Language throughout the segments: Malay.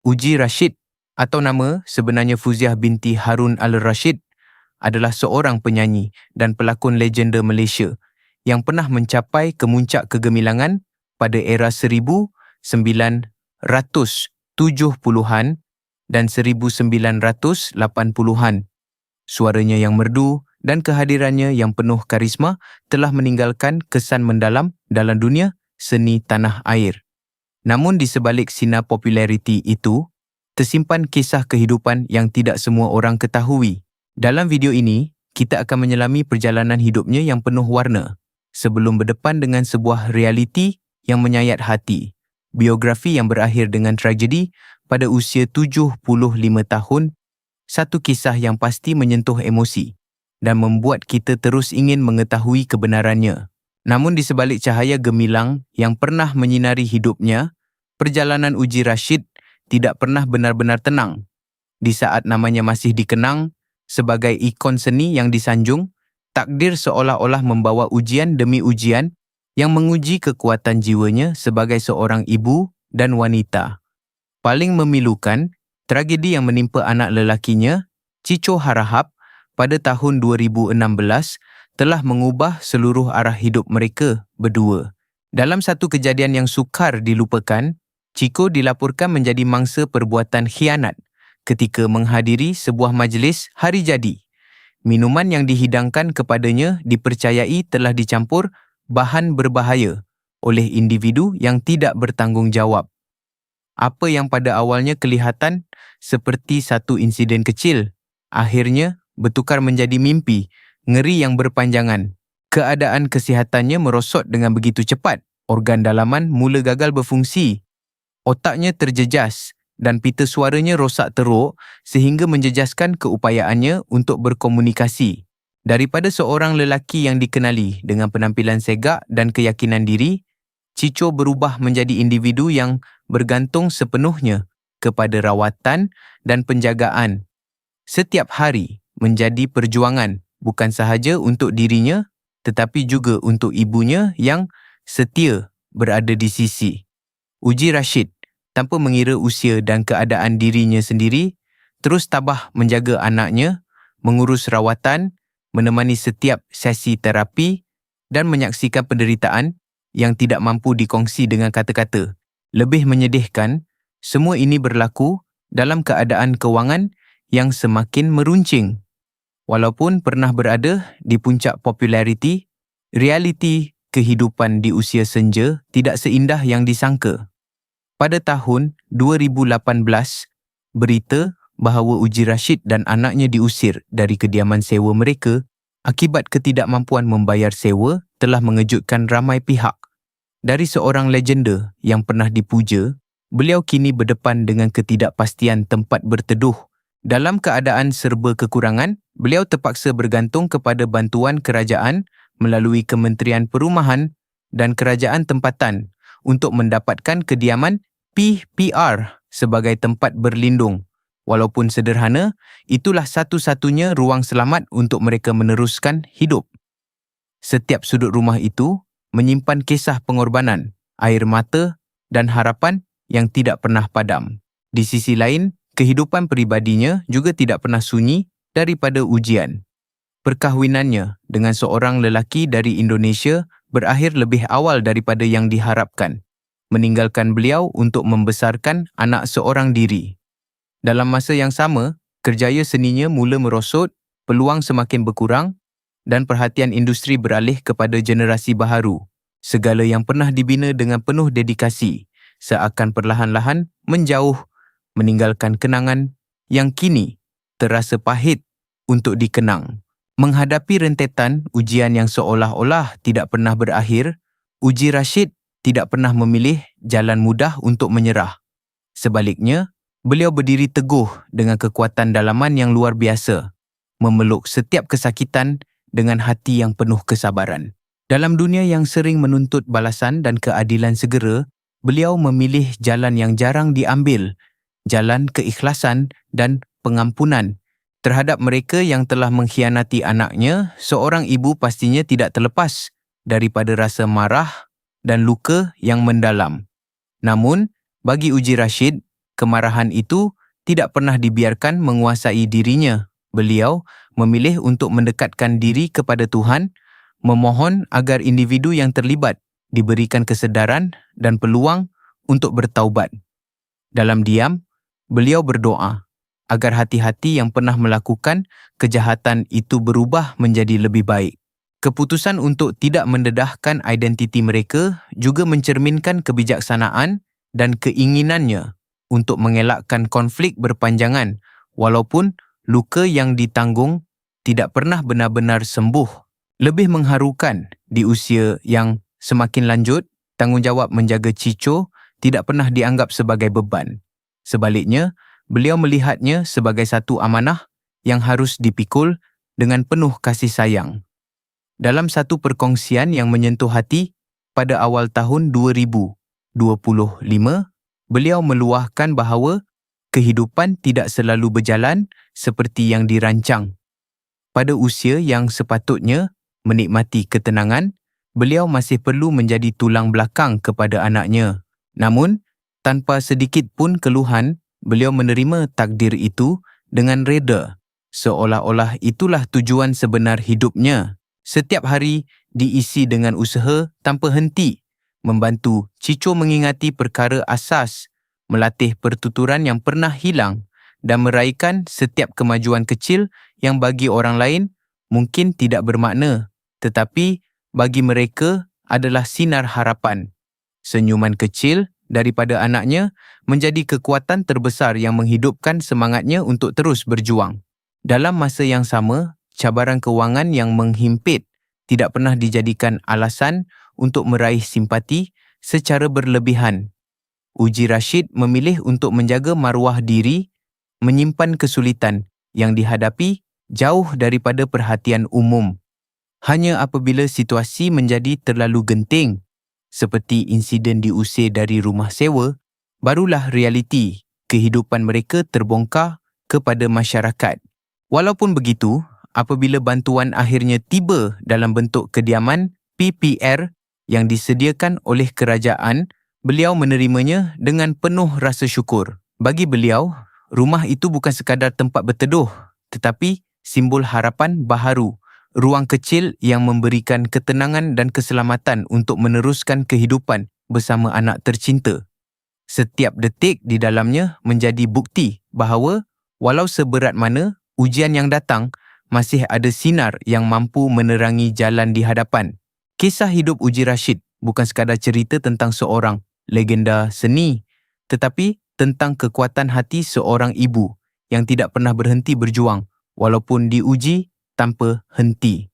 Uji Rashid atau nama sebenarnya Fuziah binti Harun Al-Rashid adalah seorang penyanyi dan pelakon legenda Malaysia yang pernah mencapai kemuncak kegemilangan pada era 1970-an dan 1980-an. Suaranya yang merdu dan kehadirannya yang penuh karisma telah meninggalkan kesan mendalam dalam dunia seni tanah air. Namun di sebalik sinar populariti itu, tersimpan kisah kehidupan yang tidak semua orang ketahui. Dalam video ini, kita akan menyelami perjalanan hidupnya yang penuh warna sebelum berdepan dengan sebuah realiti yang menyayat hati. Biografi yang berakhir dengan tragedi pada usia 75 tahun, satu kisah yang pasti menyentuh emosi dan membuat kita terus ingin mengetahui kebenarannya. Namun di sebalik cahaya gemilang yang pernah menyinari hidupnya, perjalanan Uji Rashid tidak pernah benar-benar tenang. Di saat namanya masih dikenang sebagai ikon seni yang disanjung, takdir seolah-olah membawa ujian demi ujian yang menguji kekuatan jiwanya sebagai seorang ibu dan wanita. Paling memilukan, tragedi yang menimpa anak lelakinya, Cico Harahap, pada tahun 2016 telah mengubah seluruh arah hidup mereka berdua. Dalam satu kejadian yang sukar dilupakan, Cico dilaporkan menjadi mangsa perbuatan khianat ketika menghadiri sebuah majlis hari jadi. Minuman yang dihidangkan kepadanya dipercayai telah dicampur bahan berbahaya oleh individu yang tidak bertanggungjawab. Apa yang pada awalnya kelihatan seperti satu insiden kecil, akhirnya bertukar menjadi mimpi ngeri yang berpanjangan. Keadaan kesihatannya merosot dengan begitu cepat. Organ dalaman mula gagal berfungsi. Otaknya terjejas dan pita suaranya rosak teruk sehingga menjejaskan keupayaannya untuk berkomunikasi. Daripada seorang lelaki yang dikenali dengan penampilan segak dan keyakinan diri, Cico berubah menjadi individu yang bergantung sepenuhnya kepada rawatan dan penjagaan. Setiap hari menjadi perjuangan bukan sahaja untuk dirinya tetapi juga untuk ibunya yang setia berada di sisi. Uji Rashid, tanpa mengira usia dan keadaan dirinya sendiri, terus tabah menjaga anaknya, mengurus rawatan, menemani setiap sesi terapi dan menyaksikan penderitaan yang tidak mampu dikongsi dengan kata-kata. Lebih menyedihkan, semua ini berlaku dalam keadaan kewangan yang semakin meruncing. Walaupun pernah berada di puncak populariti, realiti kehidupan di usia senja tidak seindah yang disangka. Pada tahun 2018, berita bahawa Uji Rashid dan anaknya diusir dari kediaman sewa mereka akibat ketidakmampuan membayar sewa telah mengejutkan ramai pihak. Dari seorang legenda yang pernah dipuja, beliau kini berdepan dengan ketidakpastian tempat berteduh. Dalam keadaan serba kekurangan, beliau terpaksa bergantung kepada bantuan kerajaan melalui Kementerian Perumahan dan Kerajaan Tempatan untuk mendapatkan kediaman PPR sebagai tempat berlindung. Walaupun sederhana, itulah satu-satunya ruang selamat untuk mereka meneruskan hidup. Setiap sudut rumah itu menyimpan kisah pengorbanan, air mata dan harapan yang tidak pernah padam. Di sisi lain, kehidupan peribadinya juga tidak pernah sunyi daripada ujian. Perkahwinannya dengan seorang lelaki dari Indonesia berakhir lebih awal daripada yang diharapkan, meninggalkan beliau untuk membesarkan anak seorang diri. Dalam masa yang sama, kerjaya seninya mula merosot, peluang semakin berkurang dan perhatian industri beralih kepada generasi baharu. Segala yang pernah dibina dengan penuh dedikasi seakan perlahan-lahan menjauh, meninggalkan kenangan yang kini terasa pahit untuk dikenang. Menghadapi rentetan ujian yang seolah-olah tidak pernah berakhir, Uji Rashid tidak pernah memilih jalan mudah untuk menyerah. Sebaliknya, beliau berdiri teguh dengan kekuatan dalaman yang luar biasa, memeluk setiap kesakitan dengan hati yang penuh kesabaran. Dalam dunia yang sering menuntut balasan dan keadilan segera, beliau memilih jalan yang jarang diambil, jalan keikhlasan dan pengampunan. Terhadap mereka yang telah mengkhianati anaknya, seorang ibu pastinya tidak terlepas daripada rasa marah dan luka yang mendalam. Namun, bagi Uji Rashid, kemarahan itu tidak pernah dibiarkan menguasai dirinya. Beliau memilih untuk mendekatkan diri kepada Tuhan, memohon agar individu yang terlibat diberikan kesedaran dan peluang untuk bertaubat. Dalam diam, beliau berdoa agar hati-hati yang pernah melakukan kejahatan itu berubah menjadi lebih baik. Keputusan untuk tidak mendedahkan identiti mereka juga mencerminkan kebijaksanaan dan keinginannya untuk mengelakkan konflik berpanjangan walaupun luka yang ditanggung tidak pernah benar-benar sembuh. Lebih mengharukan, di usia yang semakin lanjut, tanggungjawab menjaga Cico tidak pernah dianggap sebagai beban. Sebaliknya, beliau melihatnya sebagai satu amanah yang harus dipikul dengan penuh kasih sayang. Dalam satu perkongsian yang menyentuh hati pada awal tahun 2025, beliau meluahkan bahawa kehidupan tidak selalu berjalan seperti yang dirancang. Pada usia yang sepatutnya menikmati ketenangan, beliau masih perlu menjadi tulang belakang kepada anaknya. Namun, tanpa sedikit pun keluhan, beliau menerima takdir itu dengan reda, seolah-olah itulah tujuan sebenar hidupnya. Setiap hari diisi dengan usaha tanpa henti, membantu Cico mengingati perkara asas, melatih pertuturan yang pernah hilang dan meraihkan setiap kemajuan kecil yang bagi orang lain mungkin tidak bermakna, tetapi bagi mereka adalah sinar harapan. Senyuman kecil daripada anaknya menjadi kekuatan terbesar yang menghidupkan semangatnya untuk terus berjuang. Dalam masa yang sama, cabaran kewangan yang menghimpit tidak pernah dijadikan alasan untuk meraih simpati secara berlebihan. Uji Rashid memilih untuk menjaga maruah diri, menyimpan kesulitan yang dihadapi jauh daripada perhatian umum. Hanya apabila situasi menjadi terlalu genting, seperti insiden diusir dari rumah sewa, barulah realiti kehidupan mereka terbongkar kepada masyarakat. Walaupun begitu, apabila bantuan akhirnya tiba dalam bentuk kediaman PPR yang disediakan oleh kerajaan, beliau menerimanya dengan penuh rasa syukur. Bagi beliau, rumah itu bukan sekadar tempat berteduh, tetapi simbol harapan baharu. Ruang kecil yang memberikan ketenangan dan keselamatan untuk meneruskan kehidupan bersama anak tercinta. Setiap detik di dalamnya menjadi bukti bahawa walau seberat mana ujian yang datang, masih ada sinar yang mampu menerangi jalan di hadapan. Kisah hidup Uji Rashid bukan sekadar cerita tentang seorang legenda seni, tetapi tentang kekuatan hati seorang ibu yang tidak pernah berhenti berjuang walaupun diuji tanpa henti.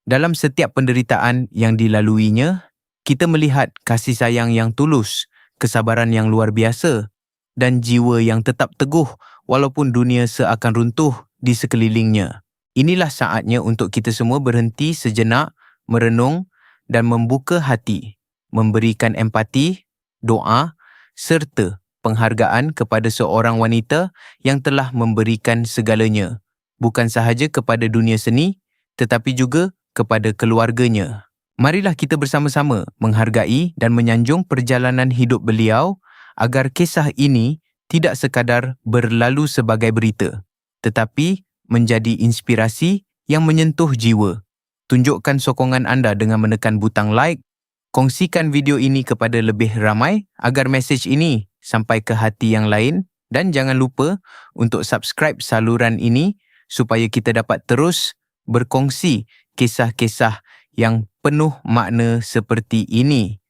Dalam setiap penderitaan yang dilaluinya, kita melihat kasih sayang yang tulus, kesabaran yang luar biasa, dan jiwa yang tetap teguh walaupun dunia seakan runtuh di sekelilingnya. Inilah saatnya untuk kita semua berhenti sejenak, merenung dan membuka hati, memberikan empati, doa serta penghargaan kepada seorang wanita yang telah memberikan segalanya. Bukan sahaja kepada dunia seni, tetapi juga kepada keluarganya. Marilah kita bersama-sama menghargai dan menyanjung perjalanan hidup beliau agar kisah ini tidak sekadar berlalu sebagai berita, tetapi menjadi inspirasi yang menyentuh jiwa. Tunjukkan sokongan anda dengan menekan butang like, kongsikan video ini kepada lebih ramai agar mesej ini sampai ke hati yang lain, dan jangan lupa untuk subscribe saluran ini supaya kita dapat terus berkongsi kisah-kisah yang penuh makna seperti ini.